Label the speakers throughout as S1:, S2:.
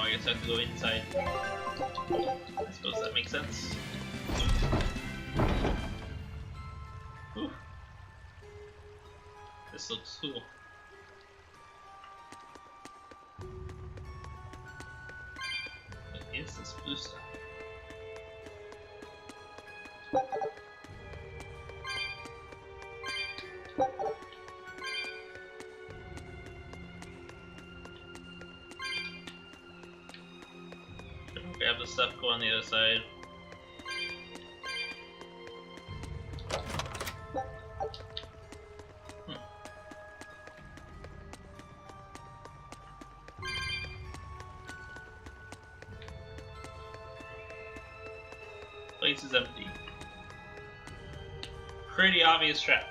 S1: I guess I have to go inside. I suppose that makes sense. Whew. This looks cool. What is this blue stuff? Grab the stuff, go on the other side. Place is empty. Pretty obvious trap.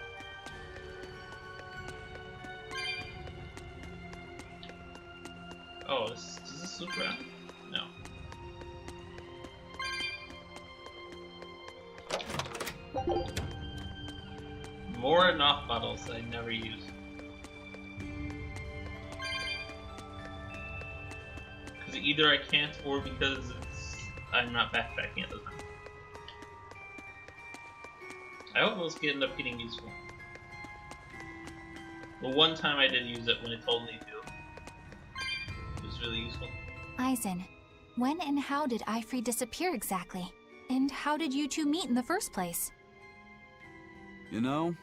S1: Oh, does this loop around? No. More knock bottles that I never use. Because either I can't or because I'm not backpacking at the time. I hope those end up getting useful. The one time I did use it when it told me to, it was really useful.
S2: Eisen, when and how did Eifried disappear exactly? And how did you two meet in the first place?
S3: You know,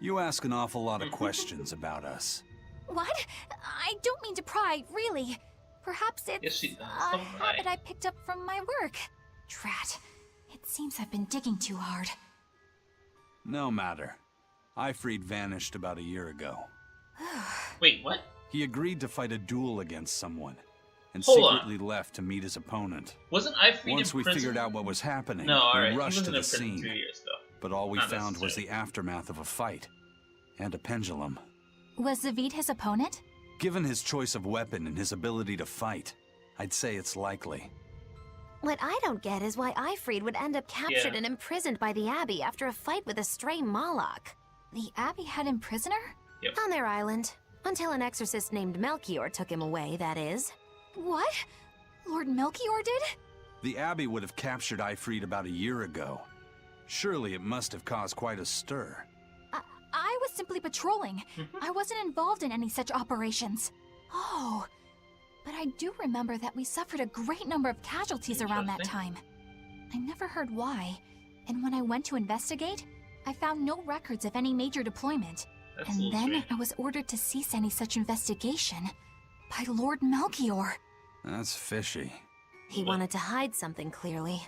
S3: you ask an awful lot of questions about us.
S2: What? I don't mean to pry, really. Perhaps it's
S1: Yes, she does.
S2: a
S1: Don't
S2: habit
S1: pry.
S2: I picked up from my work. Drat. It seems I've been digging too hard.
S3: No matter. Eifried vanished about a year ago.
S1: Wait, what?
S3: He agreed to fight a duel against someone, and
S1: Hold on.
S3: secretly left to meet his opponent.
S1: Wasn't Eifried
S3: Once
S1: in
S3: we
S1: prison?
S3: figured out what was happening,
S1: No, alright.
S3: we
S1: He
S3: rushed to
S1: wasn't in
S3: the
S1: prison 2
S3: scene.
S1: years ago.
S3: But all we
S1: Not
S3: found was
S1: necessarily.
S3: the aftermath of a fight. And a pendulum.
S2: Was Zavid his opponent?
S3: Given his choice of weapon and his ability to fight, I'd say it's likely.
S4: What I don't get is why Eifried would end up captured
S1: Yeah.
S4: and imprisoned by the Abbey after a fight with a stray Moloch.
S2: The Abbey had him prisoner?
S4: On their island. Until an exorcist named Melchior took him away, that is.
S2: What? Lord Melchior did?
S3: The Abbey would have captured Eifried about a year ago. Surely it must have caused quite a stir.
S2: I was simply patrolling. I wasn't involved in any such operations. Oh, but I do remember that we suffered a great number of casualties around that time. I never heard why, and when I went to investigate, I found no records of any major deployment.
S1: That's a
S2: And
S1: little
S2: then
S1: strange.
S2: I was ordered to cease any such investigation by Lord Melchior.
S3: That's fishy.
S4: He wanted to hide something, clearly.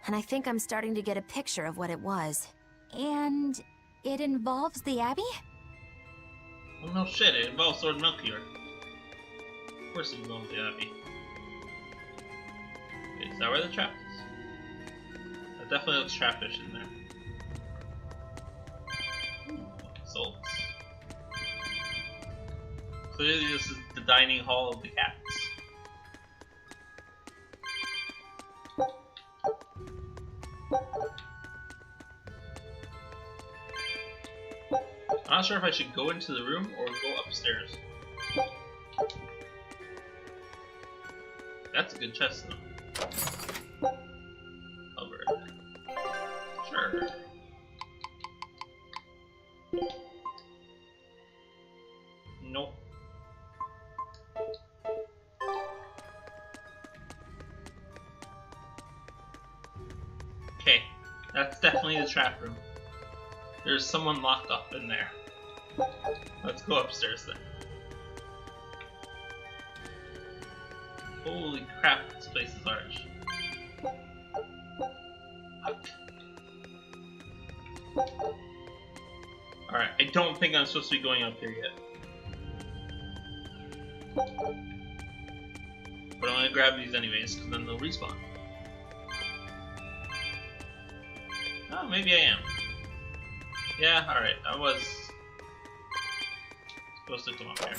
S4: And I think I'm starting to get a picture of what it was.
S2: And it involves the Abbey?
S1: Well, no shit, it involves Lord Melchior. Of course it involves the Abbey. Wait, is that where the trap is? That definitely looks trappish in there. Ooh, souls. Clearly this is the dining hall of the cats. I'm not sure if I should go into the room or go upstairs. That's a good chest, though. Over. Sure. Nope. Okay, that's definitely the trap room. There's someone locked up in there. Let's go upstairs then. Holy crap, this place is large. Alright, I don't think I'm supposed to be going up here yet. But I'm gonna grab these anyways, because then they'll respawn. Oh, maybe I am. Yeah, alright, I was supposed to come up here.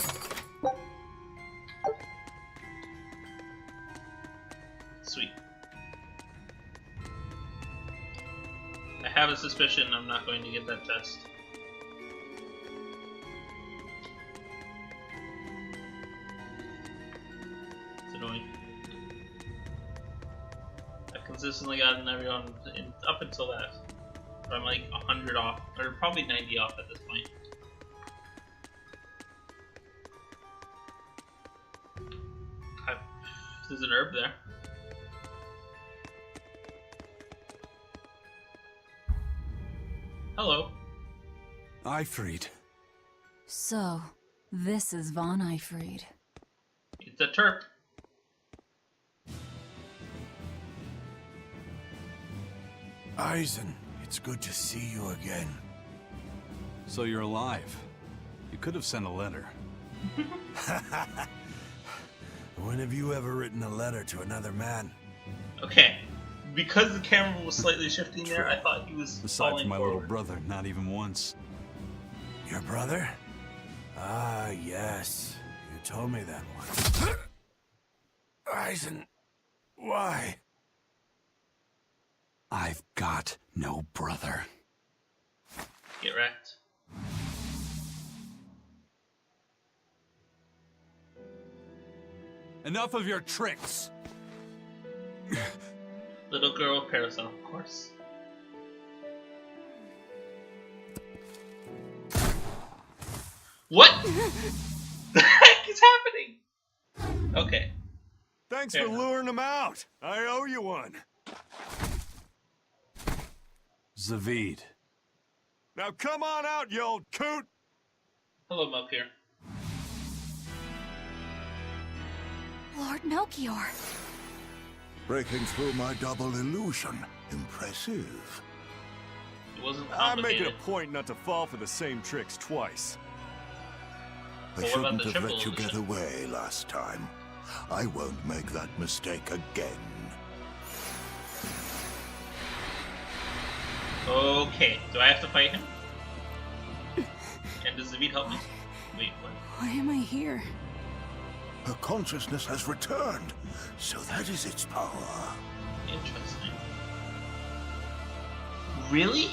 S1: Sweet. I have a suspicion I'm not going to get that chest. So annoying. I've consistently gotten everyone up until that. But I'm like 100 off, or probably 90 off at this point. There's an herb there. Hello.
S3: Eifried.
S5: So, this is Von Eifried.
S1: It's a Terp.
S6: Eisen, it's good to see you again.
S3: So you're alive. You could have sent a letter.
S6: When have you ever written a letter to another man?
S1: Okay. Because the camera was slightly shifting there, I thought he was
S3: Aside
S1: falling
S3: from my
S1: forward.
S3: little brother, not even once.
S6: Your brother? Ah, yes. You told me that once. Eisen, why?
S3: I've got no brother.
S1: Get wrecked.
S3: Enough of your tricks!
S1: Little girl parasol, of course. What the heck is happening? Okay.
S6: Thanks
S1: Fair
S6: for
S1: enough.
S6: luring him out. I owe you one.
S3: Zavid.
S6: Now come on out, you old coot!
S1: Hello, Melchior.
S2: Lord Melchior.
S7: Breaking through my double illusion. Impressive.
S1: It wasn't
S6: I'm making
S1: complicated.
S6: a point not to fall for the same tricks twice.
S7: I
S1: Well, what about
S7: shouldn't
S1: the
S7: have
S1: triple
S7: let you get
S1: illusion?
S7: away last time. I won't make that mistake again.
S1: Okay, do I have to fight him? And does Zavid help me? Wait, what?
S5: Why am I here?
S7: Her consciousness has returned, so that is its power.
S1: Interesting. Really?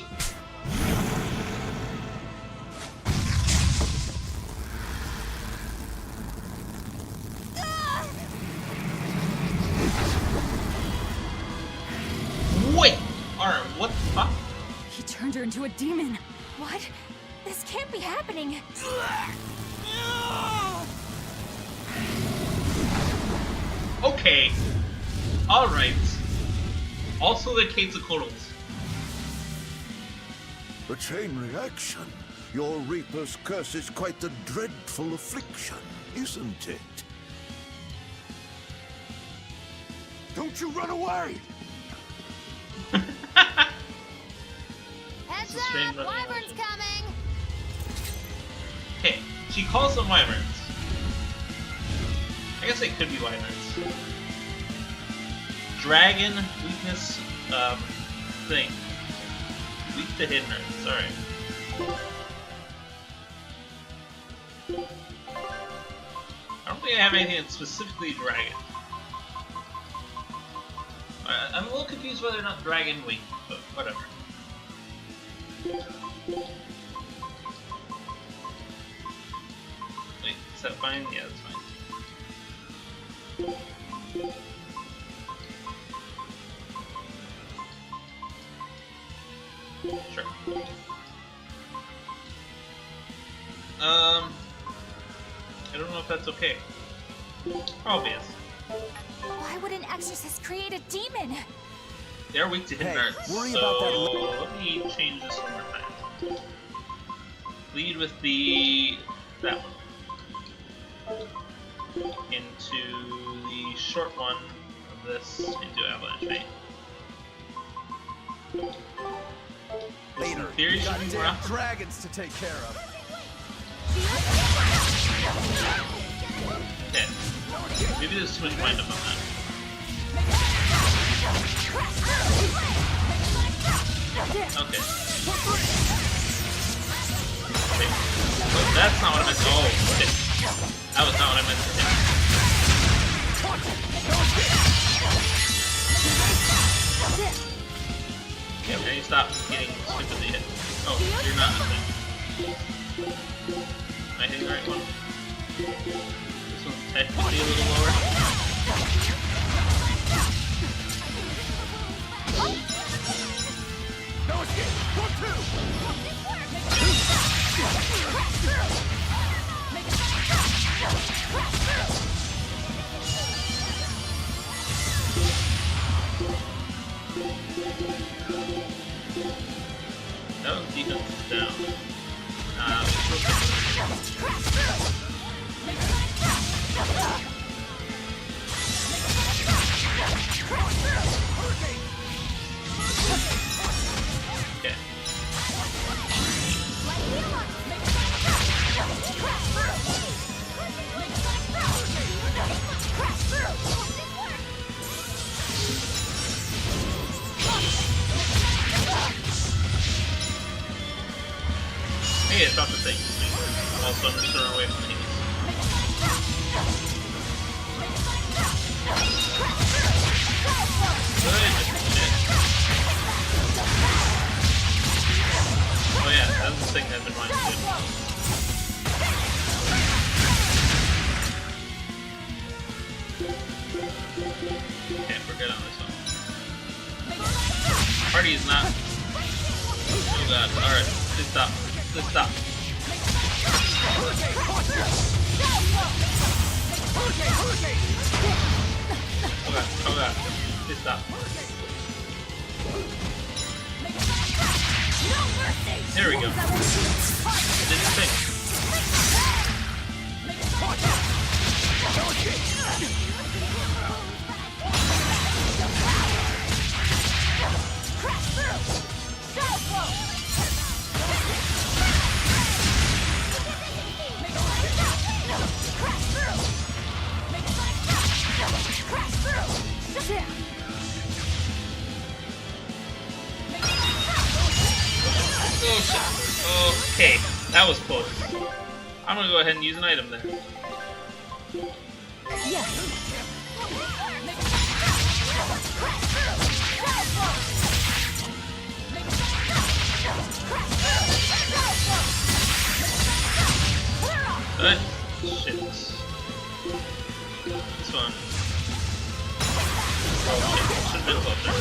S1: Wait! Alright, what the fuck?
S5: He turned her into a demon.
S2: What? This can't be happening.
S1: Okay. Alright. Also the Quetzalcoatl's.
S7: A chain reaction. Your Reaper's curse is quite the dreadful affliction, isn't it?
S6: Don't you run away!
S1: It's a strange running
S4: Wyvern's
S1: animation.
S4: coming!
S1: Okay, she calls them wyverns. I guess they could be wyverns. Dragon weakness thing. Weak to hidden earth, sorry. I don't think I have anything that's specifically dragon. I'm a little confused whether or not dragon wing, but whatever. Wait, is that fine? Yeah, that's fine. Sure. I don't know if that's okay. Probably is.
S2: Why would an exorcist create a demon?
S1: They're weak to hidden
S6: Hey,
S1: arts,
S6: worry
S1: so
S6: about that
S1: let me change this one more time. Lead with that one into the short one of this into avalanche, right?
S6: Later,
S1: In theory,
S6: we got
S1: should be
S6: damn
S1: more often.
S6: dragons to take care of.
S1: Okay. Maybe there's too much wind up on that. Okay. Wait. Oh, that's not what I meant to. Oh, shit. That was not what I meant to hit. Yeah, we need to stop getting stupidly hit. Oh, you're not hitting. Am I hitting the right one? This one's technically a little lower. That was defense down. Okay. Hey, it's not the thing. Also, I'm just throwing away from these. Oh yeah, that's the thing I've been wanting to do. Okay, we're good on this one. Party is not. Oh god, alright, please stop. Please stop. Oh god, please stop. There we go. I did the thing. Oh shit. Okay, that was close. I'm gonna go ahead and use an item there. Shit. This one. Oh shit, should have been closer.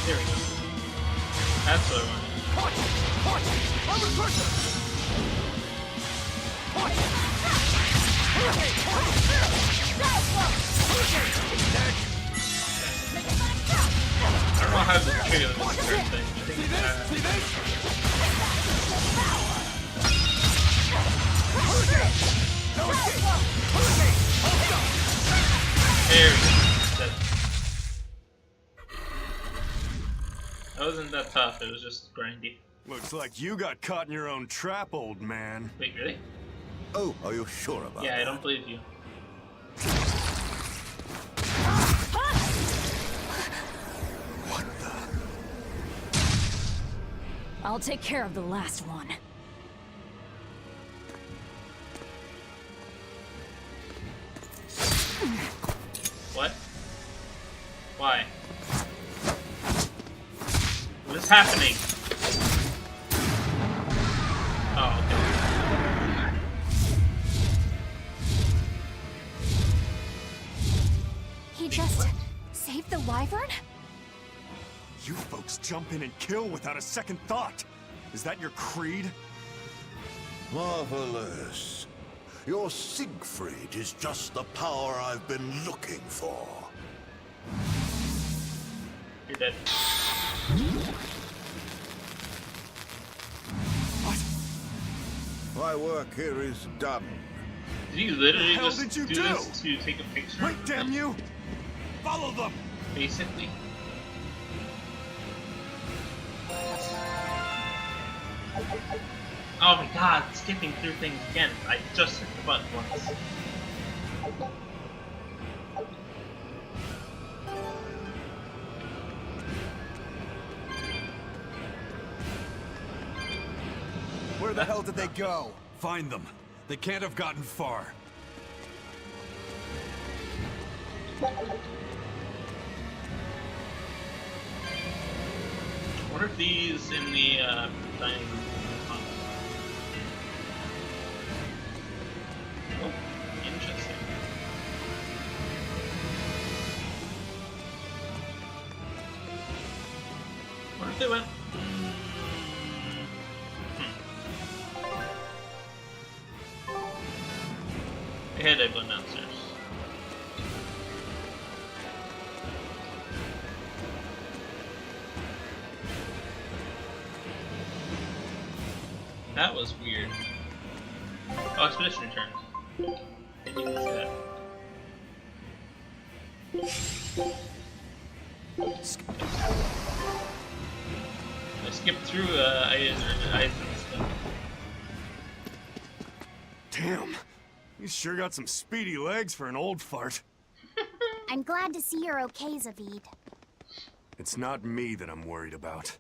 S1: There we go. That's what I wanted. I don't know how to trigger this certain thing. I think there we go. That wasn't that tough, it was just grindy.
S6: Looks like you got caught in your own trap, old man.
S1: Wait, really?
S7: Oh, are you sure about that?
S1: Yeah, I don't believe you.
S7: What the?
S5: I'll take care of the last one.
S1: What? Why? What is happening? Oh, okay.
S2: He just saved the wyvern?
S6: You folks jump in and kill without a second thought. Is that your creed?
S7: Marvelous. Your Siegfried is just the power I've been looking for.
S1: You're dead.
S7: My work here is done.
S1: Did you literally
S6: What the hell
S1: just
S6: did you
S1: do
S6: do?
S1: this to take a picture?
S6: Wait, damn you! Follow them!
S1: Basically. Oh my god, skipping through things again. I just hit the button once.
S6: Where the hell did they go?
S3: Find them. They can't have gotten far.
S1: What are these in the dining room? Oh, interesting. What if they went? They had everyone downstairs. was weird. Oh, expedition returns. Didn't even see that. I skipped through items.
S6: Damn, he's sure got some speedy legs for an old fart.
S8: I'm glad to see you're okay, Zavid.
S6: It's not me that I'm worried about.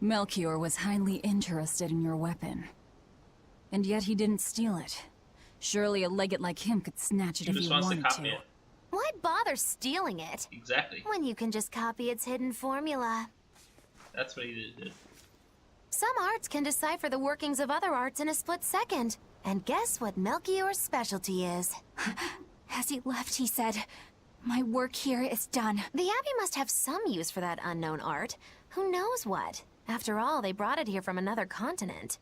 S5: Melchior was highly interested in your weapon. And yet he didn't steal it. Surely a legate like him could snatch it
S1: He
S5: if
S1: just
S5: he
S1: wants to
S5: wanted
S1: copy
S5: to.
S1: it.
S4: Why bother stealing it?
S1: Exactly.
S4: When you can just copy its hidden formula.
S1: That's what he did.
S4: Some arts can decipher the workings of other arts in a split second. And guess what Melchior's specialty is?
S2: As he left, he said, "My work here is done."
S4: The Abbey must have some use for that unknown art. Who knows what? After all, they brought it here from another continent.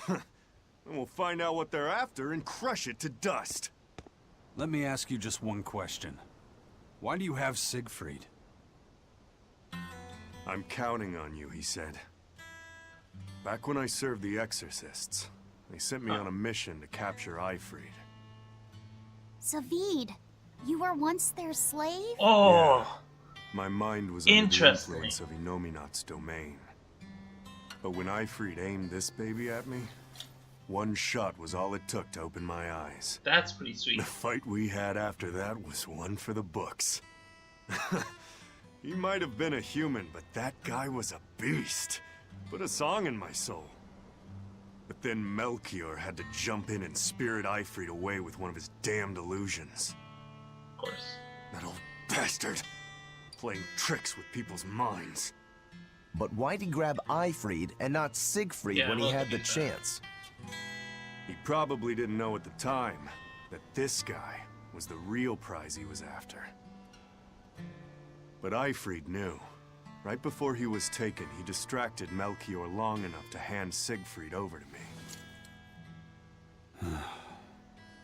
S6: And we'll find out what they're after and crush it to dust.
S3: Let me ask you just one question. Why do you have Siegfried?
S6: I'm counting on you, he said. Back when I served the Exorcists, they sent me on a mission to capture Eifried.
S8: Zavid, you were once their slave?
S1: Oh!
S6: Yeah. My mind was under the
S1: Interesting.
S6: influence of Inominat's domain. But when Eifried aimed this baby at me, one shot was all it took to open my eyes.
S1: That's pretty sweet.
S6: The fight we had after that was one for the books. He might have been a human, but that guy was a beast. Put a song in my soul. But then Melchior had to jump in and spirit Eifried away with one of his damned illusions.
S1: Of course.
S6: That old bastard. Playing tricks with people's minds.
S9: But why'd he grab Eifried and not Siegfried
S1: Yeah,
S9: when he
S1: look
S9: had the
S1: at that.
S9: chance?
S6: He probably didn't know at the time that this guy was the real prize he was after. But Eifried knew. Right before he was taken, he distracted Melchior long enough to hand Siegfried over to me.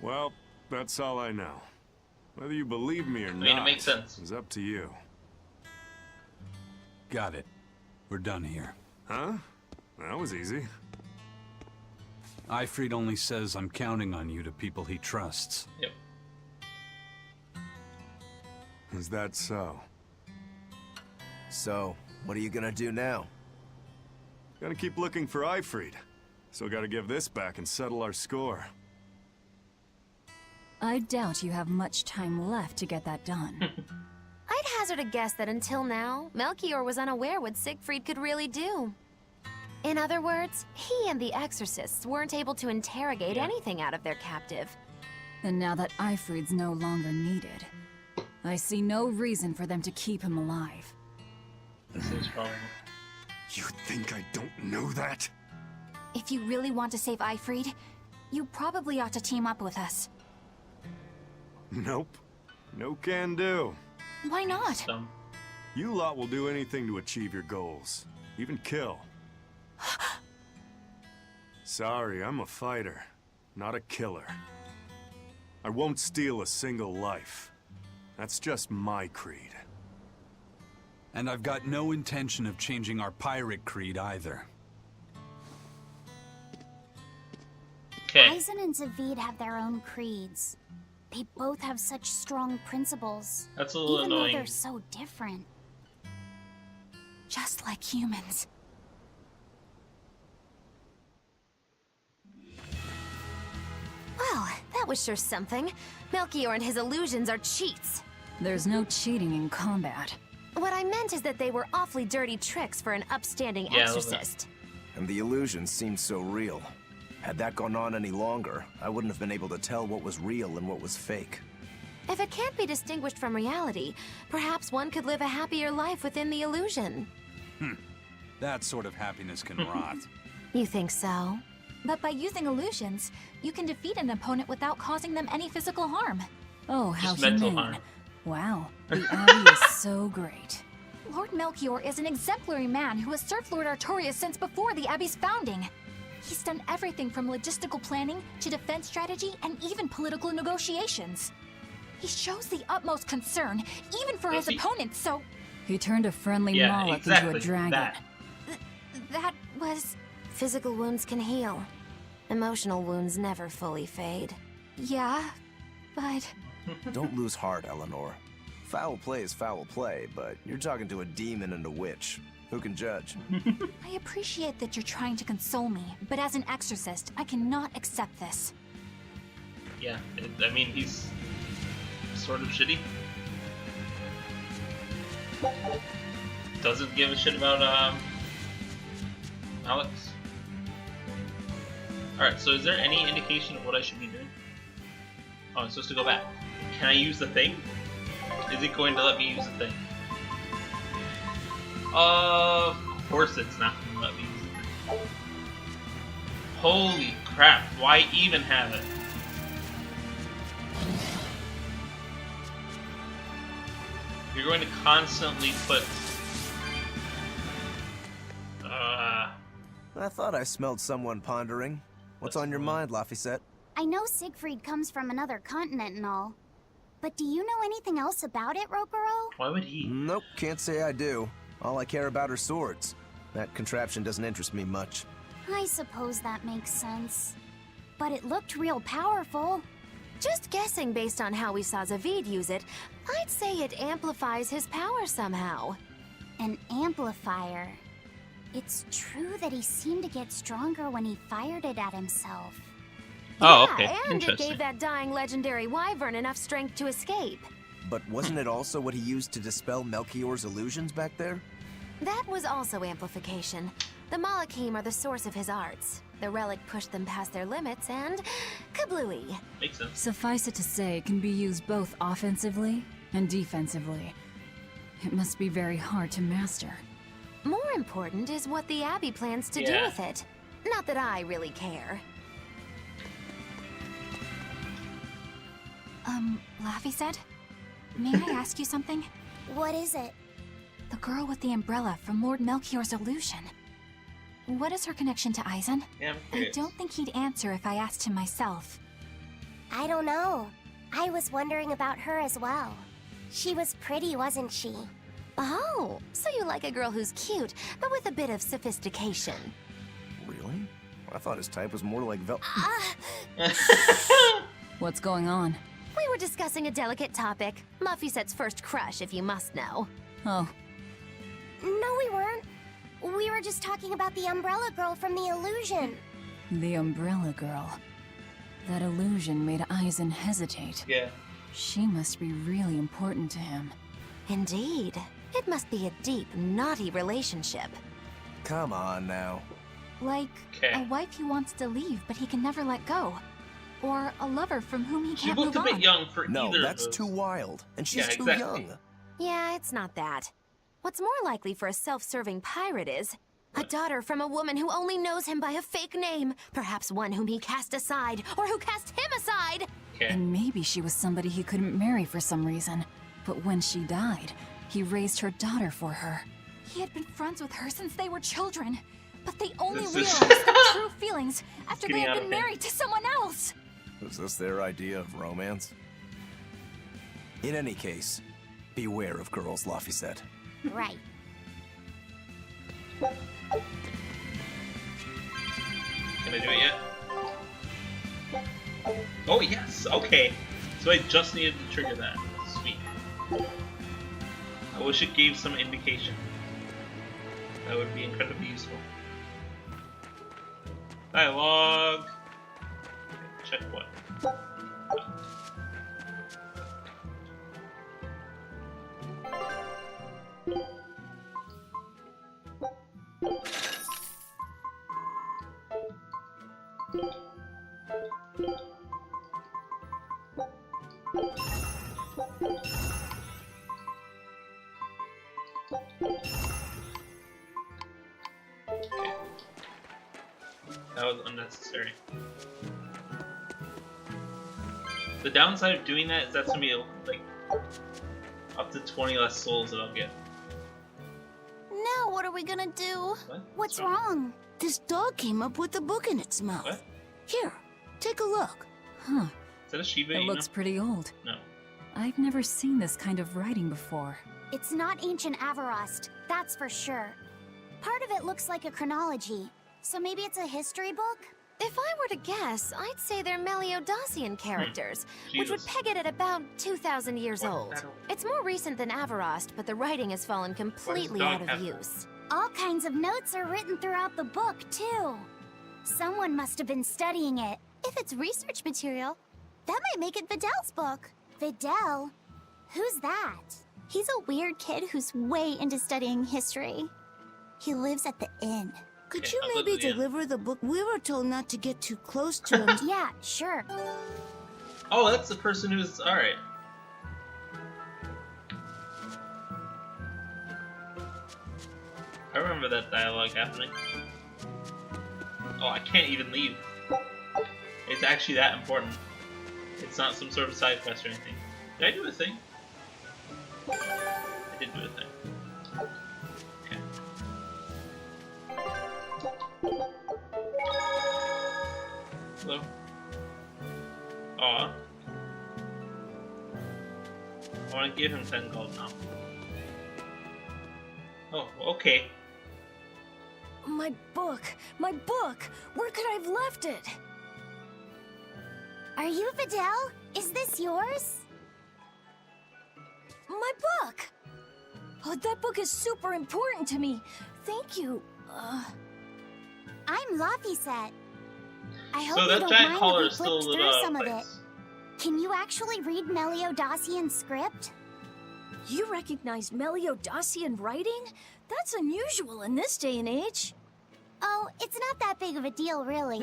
S6: Well, that's all I know. Whether you believe me or
S1: I mean,
S6: not
S1: it makes sense.
S6: is up to you.
S3: Got it. We're done here.
S6: Huh? That was easy.
S3: Eifried only says I'm counting on you to people he trusts.
S1: Yep.
S6: Is that so?
S9: So, what are you gonna do now?
S6: Gotta keep looking for Eifried. Still gotta give this back and settle our score.
S5: I doubt you have much time left to get that done.
S4: I'd hazard a guess that until now, Melchior was unaware what Siegfried could really do. In other words, he and the Exorcists weren't able to interrogate anything out of their captive.
S5: And now that Eifried's no longer needed, I see no reason for them to keep him alive.
S1: This is probably.
S6: You think I don't know that?
S2: If you really want to save Eifried, you probably ought to team up with us.
S6: Nope. No can do.
S2: Why not?
S1: Some.
S6: You lot will do anything to achieve your goals. Even kill. Sorry, I'm a fighter, not a killer. I won't steal a single life. That's just my creed.
S3: And I've got no intention of changing our pirate creed either.
S1: Okay.
S8: Eisen and Zavid have their own creeds. They both have such strong principles.
S1: That's a little
S8: even though
S1: annoying.
S8: they're so different.
S2: Just like humans.
S4: Well, that was sure something. Melchior and his illusions are cheats.
S5: There's no cheating in combat.
S4: What I meant is that they were awfully dirty tricks for an upstanding
S1: Yeah, a little bit.
S4: exorcist.
S9: And the illusion seemed so real. Had that gone on any longer, I wouldn't have been able to tell what was real and what was fake.
S4: If it can't be distinguished from reality, perhaps one could live a happier life within the illusion.
S3: That sort of happiness can rot.
S4: You think so?
S2: But by using illusions, you can defeat an opponent without causing them any physical harm.
S5: Oh, how
S1: Just mental
S5: humane.
S1: harm.
S5: Wow, the Abbey is so great.
S2: Lord Melchior is an exemplary man who has served Lord Artorias since before the Abbey's founding. He's done everything from logistical planning to defense strategy and even political negotiations. He shows the utmost concern, even for his
S1: Does he?
S2: opponents, so
S5: He turned a friendly
S1: Yeah,
S5: Moloch
S1: exactly.
S5: into a dragon.
S1: That.
S2: that was...
S4: Physical wounds can heal. Emotional wounds never fully fade.
S2: Yeah, but...
S9: Don't lose heart, Eleanor. Foul play is foul play, but you're talking to a demon and a witch. Who can judge?
S2: I appreciate that you're trying to console me, but as an exorcist, I cannot accept this.
S1: Yeah, I mean, he's sort of shitty. Doesn't give a shit about, Alex. Alright, so is there any indication of what I should be doing? Oh, I'm supposed to go back. Can I use the thing? Is it going to let me use the thing? Of course it's not going to let me use the thing. Holy crap, why even have it? You're going to constantly put...
S9: I thought I smelled someone pondering. What's on your mind, Laphicet?
S8: I know Siegfried comes from another continent and all. But do you know anything else about it, Rokuro?
S1: Why would he?
S9: Nope, can't say I do. All I care about are swords. That contraption doesn't interest me much.
S8: I suppose that makes sense. But it looked real powerful.
S4: Just guessing based on how we saw Zavid use it, I'd say it amplifies his power somehow.
S8: An amplifier. It's true that he seemed to get stronger when he fired it at himself.
S1: Oh,
S4: Yeah,
S1: okay.
S4: and it
S1: Interesting.
S4: gave that dying legendary wyvern enough strength to escape.
S9: But wasn't it also what he used to dispel Melchior's illusions back there?
S4: That was also amplification. The Malachim are the source of his arts. The relic pushed them past their limits and... kablooey.
S1: Makes sense.
S5: Suffice it to say, it can be used both offensively and defensively. It must be very hard to master.
S4: More important is what the Abbey plans to do with it. Not that I really care.
S2: Laffy said? May I ask you something?
S8: What is it?
S2: The girl with the umbrella from Lord Melchior's illusion. What is her connection to Aizen?
S1: Yeah, I'm
S2: I
S1: curious.
S2: don't think he'd answer if I asked him myself.
S8: I don't know. I was wondering about her as well. She was pretty, wasn't she?
S4: Oh, so you like a girl who's cute, but with a bit of sophistication.
S9: Really? I thought his type was more like
S5: What's going on?
S4: We were discussing a delicate topic. Laphicet's first crush, if you must know.
S5: Oh,
S8: No, we weren't. We were just talking about the umbrella girl from the illusion.
S5: the umbrella girl. That illusion made Aizen hesitate.
S1: Yeah.
S5: She must be really important to him.
S4: Indeed. It must be a deep, naughty relationship.
S9: Come on now.
S2: Like
S1: Okay.
S2: a wife he wants to leave, but he can never let go. Or a lover from whom he
S1: She
S2: can't
S1: looked
S2: move
S1: a bit
S2: on.
S1: young for
S9: No,
S1: either
S9: that's
S1: of those.
S9: too wild. And she's
S1: Yeah,
S9: too
S1: exactly.
S9: young.
S4: Yeah, it's not that. What's more likely for a self-serving pirate is a daughter from a woman who only knows him by a fake name, perhaps one whom he cast aside, or who cast him aside.
S1: Okay.
S5: And maybe she was somebody he couldn't marry for some reason. But when she died, he raised her daughter for her.
S2: He had been friends with her since they were children. But they only
S1: This
S2: realized
S1: is-
S2: their true feelings after they
S1: Getting
S2: had
S1: out
S2: been
S1: of hand.
S2: married to someone else.
S9: Is this their idea of romance? In any case, beware of girls, Laphicet.
S8: Right.
S1: Can I do it yet? Oh, yes! Okay. So I just needed to trigger that. Sweet. I wish it gave some indication. That would be incredibly useful. Dialogue. Check what? Okay. That was unnecessary. The downside of doing that is that's gonna be like up to 20 less souls that I'll get.
S8: Now what are we gonna do?
S1: What?
S8: What's wrong?
S10: This dog came up with a book in its mouth.
S1: What?
S10: Here, take a look.
S5: Huh,
S1: Is that a Shiba
S5: it
S1: Inu?
S5: looks pretty old.
S1: No.
S5: I've never seen this kind of writing before.
S8: It's not ancient Avarost, that's for sure. Part of it looks like a chronology. So maybe it's a history book?
S4: If I were to guess, I'd say they're Meliodosian characters, which would
S1: Jesus.
S4: peg it at about 2,000 years
S1: What
S4: old.
S1: battle?
S4: It's more recent than Avarost, but the writing has fallen completely
S1: dog
S4: out of
S1: have?
S4: use.
S8: All kinds of notes are written throughout the book, too. Someone must have been studying it. If it's research material, that might make it Videl's book. Videl? Who's that? He's a weird kid who's way into studying history. He lives at the inn.
S10: Could
S1: Okay,
S10: you
S1: I'll go
S10: maybe
S1: to the end.
S10: deliver the book? We were told not to get too close to him.
S8: Yeah, sure.
S1: Oh, that's the person who's alright. I remember that dialogue happening. Oh, I can't even leave. It's actually that important. It's not some sort of side quest or anything. Did I do a thing? I did do a thing. Okay. Hello. Aw. I want to give him 10 gold now. Oh, okay.
S10: My book! My book! Where could I have left it?
S8: Are you Videl? Is this yours?
S10: My book! Oh, that book is super important to me. Thank you.
S8: I'm Laphicet. I hope
S1: So
S8: you
S1: that
S8: don't
S1: giant
S8: mind
S1: collar
S8: if
S1: is
S8: we
S1: still
S8: flipped
S1: lit
S8: through
S1: up.
S8: some of it. Can you actually read Meliodosian script?
S10: You recognize Meliodosian writing? That's unusual in this day and age.
S8: Oh, it's not that big of a deal, really.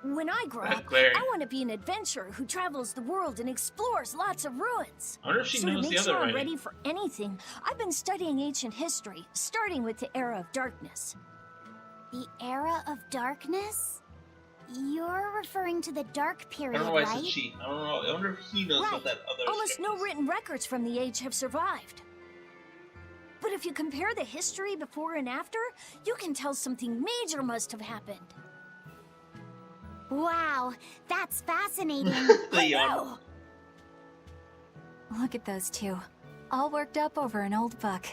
S10: When I grow
S1: That's
S10: up,
S1: glaring.
S10: I want to be an adventurer who travels the world and explores lots of ruins.
S1: I wonder if she
S10: So to
S1: knows
S10: make
S1: the other
S10: sure I'm
S1: writing.
S10: ready for anything, I've been studying ancient history, starting with the Era of Darkness.
S8: The Era of Darkness? You're referring to the Dark
S1: I
S8: Period,
S1: don't know why I
S8: right?
S1: said she. I don't know. I wonder if he knows
S10: Right.
S1: what that other
S10: Almost
S1: script
S10: no
S1: is.
S10: written records from the age have survived. But if you compare the history before and after, you can tell something major must have happened.
S8: Wow, that's fascinating.
S1: The yawn.
S10: No!
S2: Look at those two, all worked up over an old book.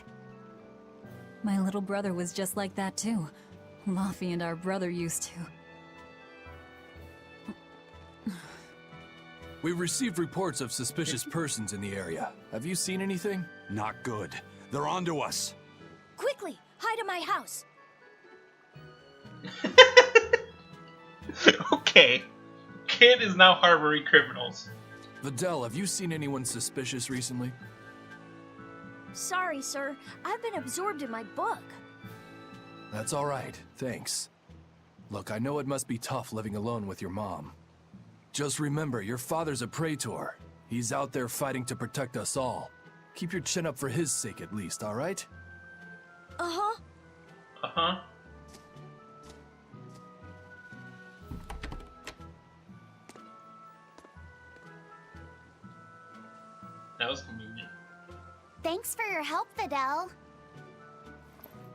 S5: My little brother was just like that too. Laffy and our brother used to.
S11: We've received reports of suspicious persons in the area. Have you seen anything?
S3: Not good. They're onto us.
S10: Quickly, hide in my house.
S1: Okay. Kid is now harboring criminals.
S11: Videl, have you seen anyone suspicious recently?
S10: Sorry, sir. I've been absorbed in my book.
S11: That's all right, thanks. Look, I know it must be tough living alone with your mom. Just remember, your father's a praetor. He's out there fighting to protect us all. Keep your chin up for his sake at least, all right?
S10: Uh-huh.
S1: Uh-huh. That was convenient.
S8: Thanks for your help, Videl.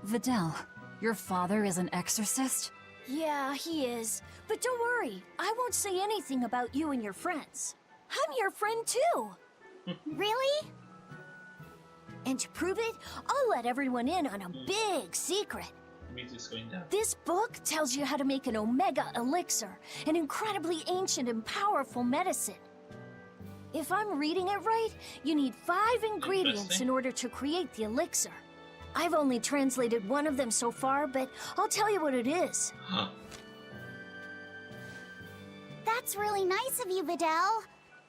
S5: Videl, your father is an exorcist?
S10: Yeah, he is. But don't worry, I won't say anything about you and your friends. I'm your friend too.
S8: Really?
S10: And to prove it, I'll let everyone in on a big secret.
S1: The music's going down.
S10: This book tells you how to make an Omega Elixir, an incredibly ancient and powerful medicine. If I'm reading it right, you need 5 ingredients
S1: Interesting.
S10: in order to create the elixir. I've only translated one of them so far, but I'll tell you what it is.
S1: Huh.
S8: That's really nice of you, Videl.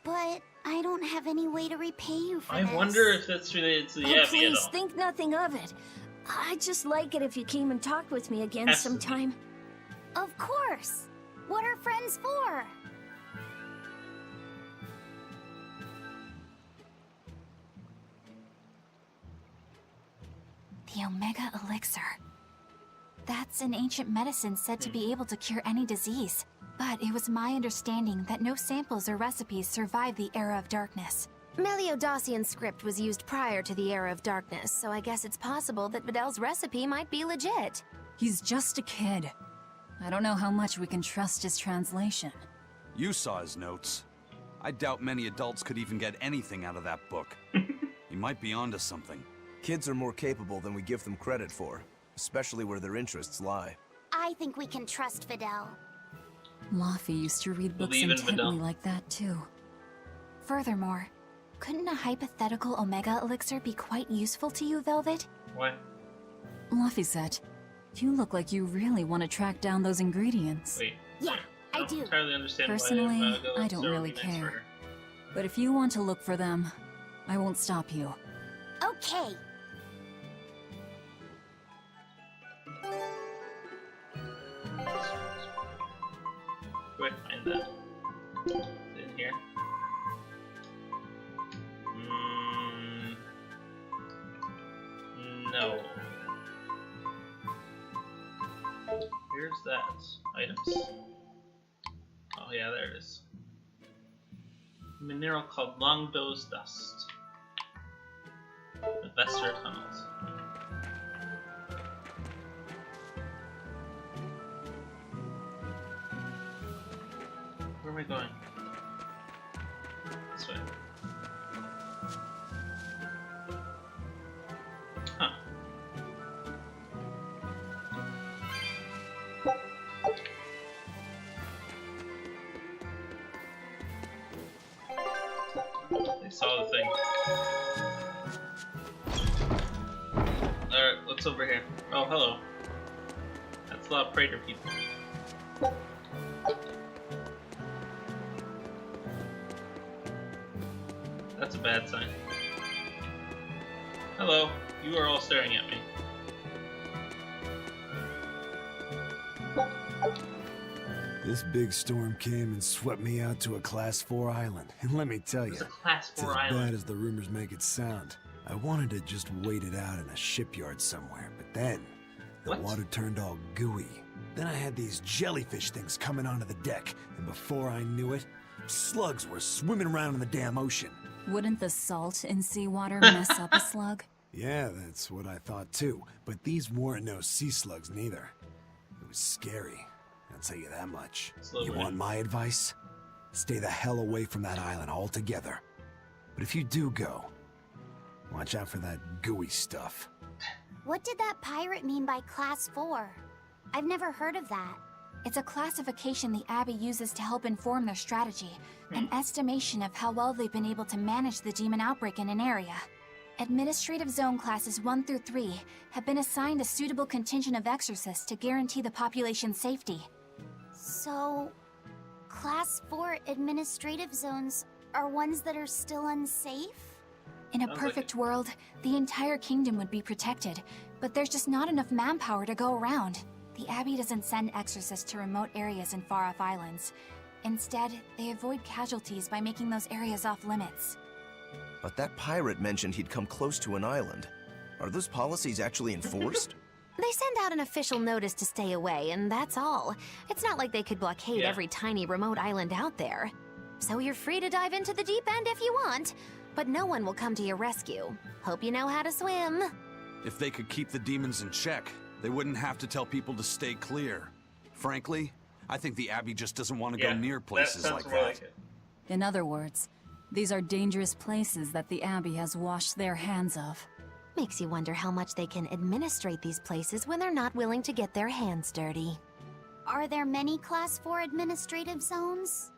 S8: But I don't have any way to repay you for
S1: I
S8: this.
S1: wonder if that's related to the
S10: Oh,
S1: Abbey at
S10: please,
S1: all.
S10: think nothing of it. I'd just like it if you came and talked with me again
S1: Has to be.
S10: sometime.
S8: Of course. What are friends for?
S2: The Omega Elixir. That's an ancient medicine said to be able to cure any disease. But it was my understanding that no samples or recipes survived the Era of Darkness.
S4: Meliodosian script was used prior to the Era of Darkness, so I guess it's possible that Videl's recipe might be legit.
S5: He's just a kid. I don't know how much we can trust his translation.
S3: You saw his notes. I doubt many adults could even get anything out of that book. He might be onto something.
S9: Kids are more capable than we give them credit for, especially where their interests lie.
S8: I think we can trust Videl.
S5: Laffy used to read books
S1: Believe in
S5: intently
S1: Videl.
S5: like that, too.
S2: Furthermore, couldn't a hypothetical Omega Elixir be quite useful to you, Velvet?
S1: What?
S5: Laffy said, you look like you really want to track down those ingredients.
S1: Wait.
S8: Yeah, I
S1: don't
S8: do.
S1: entirely understand
S5: Personally,
S1: why Omega
S5: I don't
S1: Elixir would
S5: really
S1: be nice for
S5: care.
S1: her.
S5: But if you want to look for them, I won't stop you.
S8: Okay.
S1: Where do I find that? Is it in here? No. Where's that? Items? Oh yeah, there it is. A mineral called Longdow's Dust. The Berseria tunnels. Where am I going? This way. Huh. They saw the thing. Alright, what's over here? Oh, hello. That's a lot of Praetor people. That's a bad sign. Hello, you are all staring at me.
S12: This big storm came and swept me out to a Class 4 island. And let me tell you,
S1: It's a Class
S12: it's
S1: 4
S12: as
S1: island.
S12: bad as the rumors make it sound. I wanted to just wait it out in a shipyard somewhere, but then the
S1: What?
S12: water turned all gooey. Then I had these jellyfish things coming onto the deck, and before I knew it, slugs were swimming around in the damn ocean.
S5: Wouldn't the salt in seawater mess up a slug?
S12: Yeah, that's what I thought too, but these weren't no sea slugs neither. It was scary, I'll tell you that much.
S1: Slow
S12: You
S1: down.
S12: want my advice? Stay the hell away from that island altogether. But if you do go, watch out for that gooey stuff.
S8: What did that pirate mean by Class 4? I've never heard of that.
S2: It's a classification the Abbey uses to help inform their strategy, an estimation of how well they've been able to manage the demon outbreak in an area. Administrative Zone Classes 1 through 3 have been assigned a suitable contingent of exorcists to guarantee the population's safety.
S8: So, Class 4 administrative zones are ones that are still unsafe?
S2: In a
S1: Sounds like
S2: perfect world, the entire kingdom would be protected, but there's just not enough manpower to go around. The Abbey doesn't send exorcists to remote areas and far-off islands. Instead, they avoid casualties by making those areas off-limits.
S9: But that pirate mentioned he'd come close to an island. Are those policies actually enforced?
S4: They send out an official notice to stay away, and that's all. It's not like they could blockade
S1: Yeah.
S4: every tiny remote island out there. So you're free to dive into the deep end if you want, but no one will come to your rescue. Hope you know how to swim.
S3: If they could keep the demons in check, they wouldn't have to tell people to stay clear. Frankly, I think the Abbey just doesn't want to go near places
S1: that
S3: like
S1: sounds more
S3: that.
S1: like it.
S5: In other words, these are dangerous places that the Abbey has washed their hands of.
S4: Makes you wonder how much they can administrate these places when they're not willing to get their hands dirty.
S8: Are there many Class 4 administrative zones?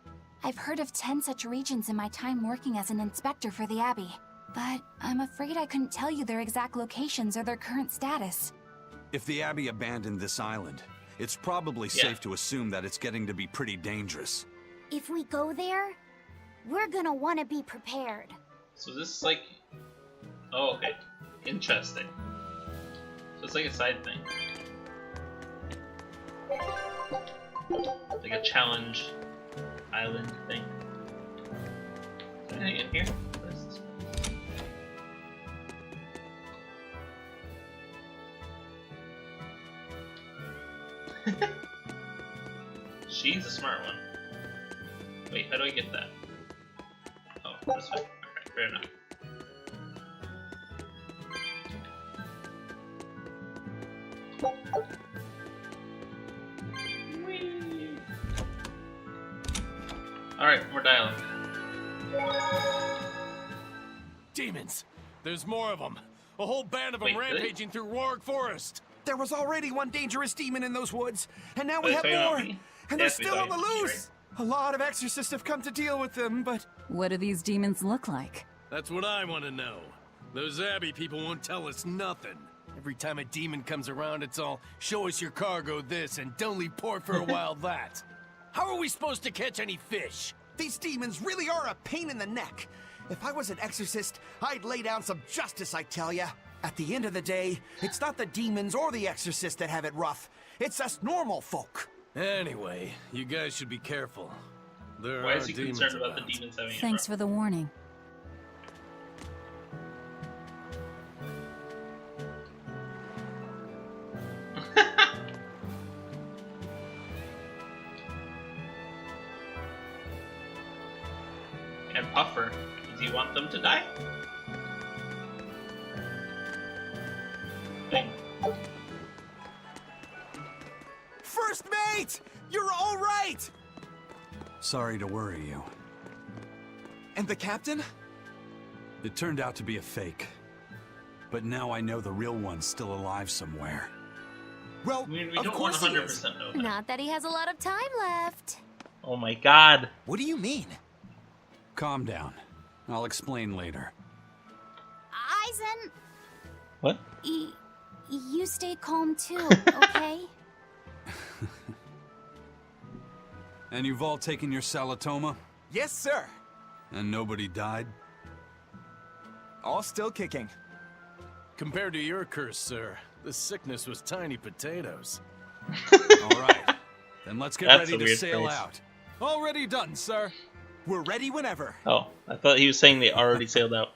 S2: I've heard of 10 such regions in my time working as an inspector for the Abbey, but I'm afraid I couldn't tell you their exact locations or their current status.
S3: If the Abbey abandoned this island, it's probably safe to assume that it's getting to be pretty dangerous.
S8: If we go there, we're gonna want to be prepared.
S1: So this is like... Oh, okay. Interesting. So it's like a side thing. Like a challenge island thing. Can I get in here? What is this? She's a smart one. Wait, how do I get that? Oh, this way. Okay, fair enough. Alright, more dialogue.
S11: Demons! There's more of them! A whole band of them
S1: Wait, really?
S11: rampaging through Rourke Forest.
S9: There was already one dangerous demon in those woods, and now
S1: But
S9: we
S1: if
S9: have
S1: I don't
S9: more.
S1: be-
S9: And
S1: they
S9: they're
S1: have to be
S9: still on the
S1: talking to me,
S9: loose. A lot of exorcists have come to deal with them, but
S5: What do these demons look like?
S11: That's what I want to know. Those Abbey people won't tell us nothing. Every time a demon comes around, it's all, show us your cargo this and don't leave port for a while that. How are we supposed to catch any fish?
S9: these demons really are a pain in the neck. If I was an exorcist, I'd lay down some justice, I tell ya. At the end of the day, it's not the demons or the exorcists that have it rough. It's us normal folk.
S11: Anyway, you guys should be careful. There
S1: Why
S11: are
S1: is he
S11: demons
S1: concerned about
S11: around.
S1: the demons having
S5: Thanks
S1: it
S5: for the warning.
S1: And Puffer, does he want them to die? Thing.
S9: First mate! You're all right!
S3: Sorry to worry you.
S9: And the captain?
S3: It turned out to be a fake. But now I know the real one's still alive somewhere.
S9: Well,
S1: I mean, we
S9: of
S1: don't
S9: course he is.
S1: 100% know that.
S4: Not that he has a lot of time left.
S1: Oh my god.
S9: What do you mean?
S3: Calm down. I'll explain later.
S8: Eisen,
S1: What?
S8: you stay calm too, okay?
S3: And you've all taken your Salatoma?
S9: Yes, sir.
S3: And nobody died?
S9: All still kicking.
S11: Compared to your curse, sir, the sickness was tiny potatoes.
S3: All right. Then let's get
S1: That's
S3: ready
S1: a
S3: to
S1: weird
S3: sail
S1: phrase.
S3: out. Already done, sir.
S9: We're ready whenever.
S1: Oh, I thought he was saying they already sailed out.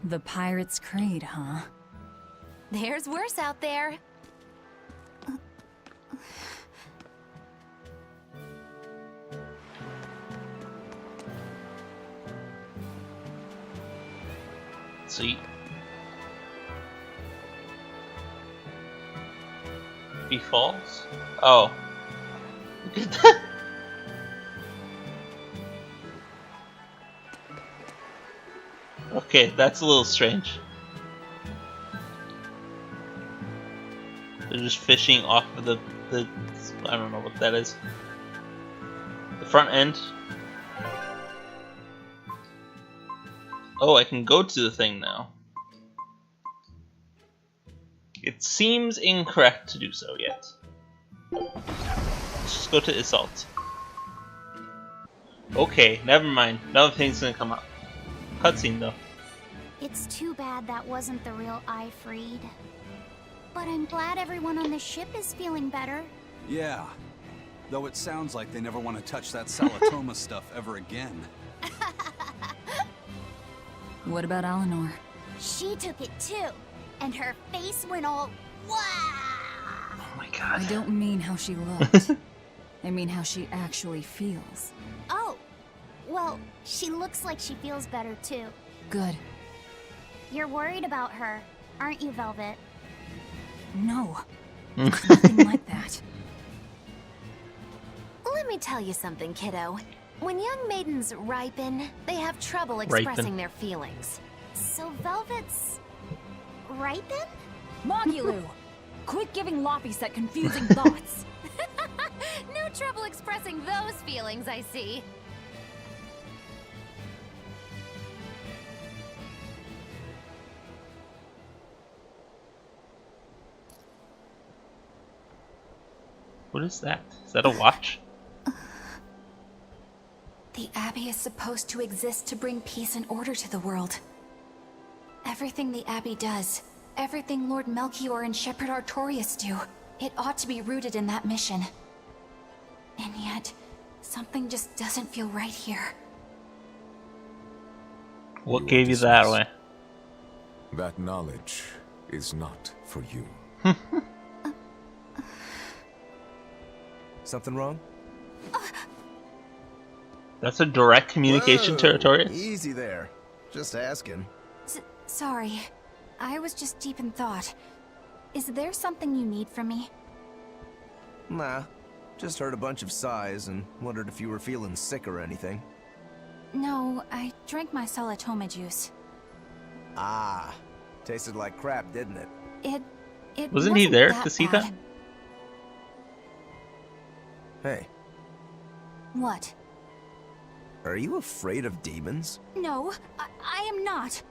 S5: The Pirate's Creed, huh?
S4: There's worse out there.
S1: See? He falls? Oh. Look at that. Okay, that's a little strange. They're just fishing off of the I don't know what that is. The front end. Oh, I can go to the thing now. It seems incorrect to do so yet. Let's just go to Assault. Okay, never mind. Another thing's gonna come up. Cutscene though.
S8: It's too bad that wasn't the real Ifreed. But I'm glad everyone on the ship is feeling better.
S3: Yeah. Though it sounds like they never want to touch that Salatoma stuff ever again.
S5: What about Eleanor?
S8: She took it too, and her face went all wow.
S1: Oh my god.
S5: I don't mean how she looked. I mean how she actually feels.
S8: Oh, well, she looks like she feels better too.
S5: Good.
S8: You're worried about her, aren't you, Velvet?
S5: No. Nothing like that.
S4: Let me tell you something, kiddo. When young maidens ripen, they have trouble expressing their feelings.
S8: So Velvet's ripen?
S5: Mogulu! Quit giving Loppies that confusing thoughts.
S4: No trouble expressing those feelings, I see.
S1: What is that? Is that a watch?
S2: The Abbey is supposed to exist to bring peace and order to the world. Everything the Abbey does, everything Lord Melchior and Shepherd Artorias do, it ought to be rooted in that mission. And yet, something just doesn't feel right here.
S1: What gave you that away?
S13: That knowledge is not for you.
S9: Something wrong?
S1: That's a direct communication territory.
S9: Easy there. Just asking.
S2: Sorry. I was just deep in thought. Is there something you need from me?
S9: Nah. Just heard a bunch of sighs and wondered if you were feeling sick or anything.
S2: No, I drank my Salatoma juice.
S9: Ah. Tasted like crap, didn't it?
S4: It
S1: Wasn't he there
S4: that
S1: to see
S4: bad.
S1: that?
S9: Hey,
S2: What?
S9: are you afraid of demons?
S2: No, I am not.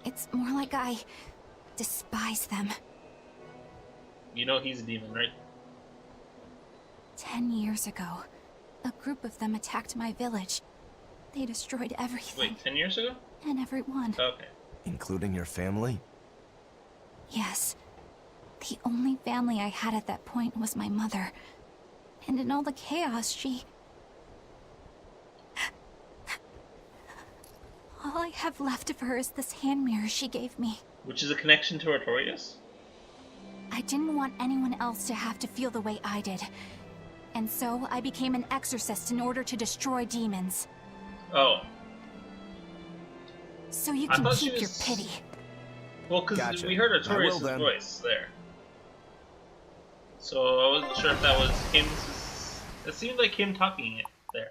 S2: It's more like I despise them.
S1: You know he's a demon, right?
S2: 10 years ago, a group of them attacked my village. They destroyed everything.
S1: Wait, 10 years ago?
S2: And everyone.
S1: Okay.
S9: Including your family?
S2: Yes. The only family I had at that point was my mother. And in all the chaos, she... All I have left of her is this hand mirror she gave me.
S1: Which is a connection to Artorias?
S2: I didn't want anyone else to have to feel the way I did. And so I became an exorcist in order to destroy demons.
S1: Oh.
S2: So you
S1: I
S2: can
S1: thought she
S2: keep your
S1: was-
S2: pity.
S1: Well, because
S9: Gotcha.
S1: we heard
S9: I will
S1: Artorias'
S9: then.
S1: voice there. So I wasn't sure if that was him. It seemed like him talking it there.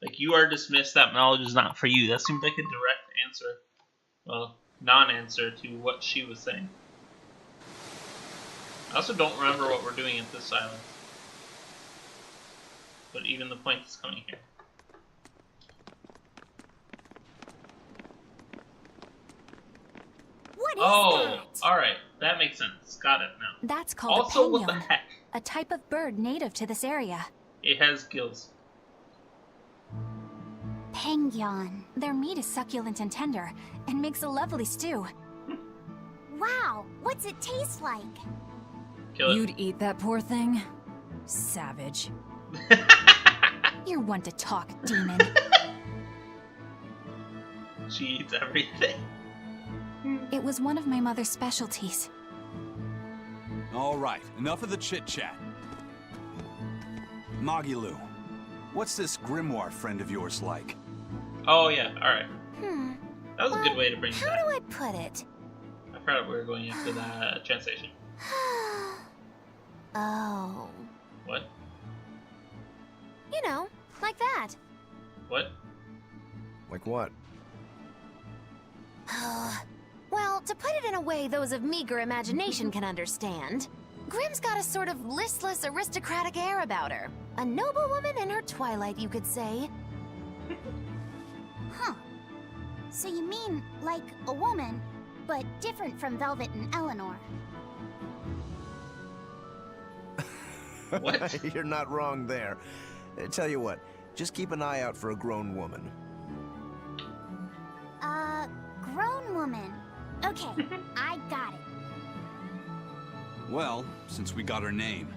S1: Like, you are dismissed, that knowledge is not for you. That seemed like a direct answer. Well, non-answer to what she was saying. I also don't remember what we're doing at this island. But even the point is coming here.
S8: What is that?
S1: Alright. That makes sense. Got it now.
S2: That's called
S1: Also,
S2: a
S1: what the
S2: penguin,
S1: heck?
S2: a type of bird native to this area.
S1: It has gills.
S8: Penguin.
S2: Their meat is succulent and tender, and makes a lovely stew.
S8: Wow, what's it taste like?
S1: Kill it.
S5: You'd eat that poor thing? Savage.
S2: You're one to talk, demon.
S1: She eats everything.
S2: It was one of my mother's specialties.
S3: All right, enough of the chit-chat. Magilu, what's this grimoire friend of yours like?
S1: Oh, yeah. Alright. That was a good way to bring it
S4: How
S1: back.
S4: do I put it?
S1: I forgot we were going into that translation.
S4: Oh.
S1: What?
S4: You know, like that.
S1: What?
S9: Like what?
S4: Well, to put it in a way those of meager imagination can understand, Grimm's got a sort of listless, aristocratic air about her. A noble woman in her twilight, you could say.
S8: Huh. So you mean like a woman, but different from Velvet and Eleanor.
S1: What?
S9: You're not wrong there. Tell you what, just keep an eye out for a grown woman.
S8: Grown woman. Okay, I got it.
S3: Well, since we got her name,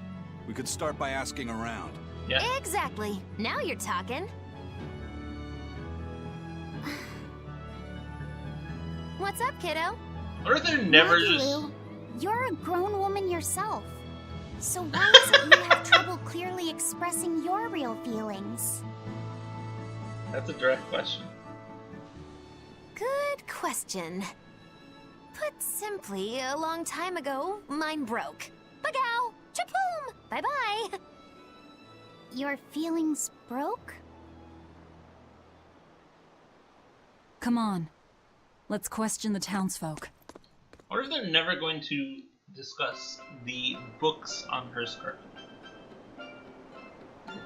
S3: we could start by asking around.
S1: Yeah.
S4: Exactly. Now you're talking. What's up, kiddo?
S1: Or they're never just...
S8: Magilu, you're a grown woman yourself. So why is it you have trouble clearly expressing your real feelings?
S1: That's a direct question.
S4: Good question. Put simply, a long time ago, mine broke. Bagow! Chapoom! Bye-bye!
S8: Your feelings broke?
S5: Come on. Let's question the townsfolk.
S1: Or if they're never going to discuss the books on her skirt.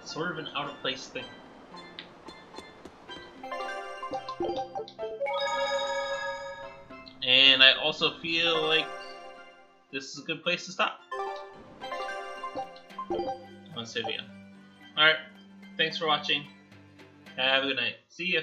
S1: It's sort of an out-of-place thing. And I also feel like this is a good place to stop. Let's save again. Alright, thanks for watching. Have a good night. See ya.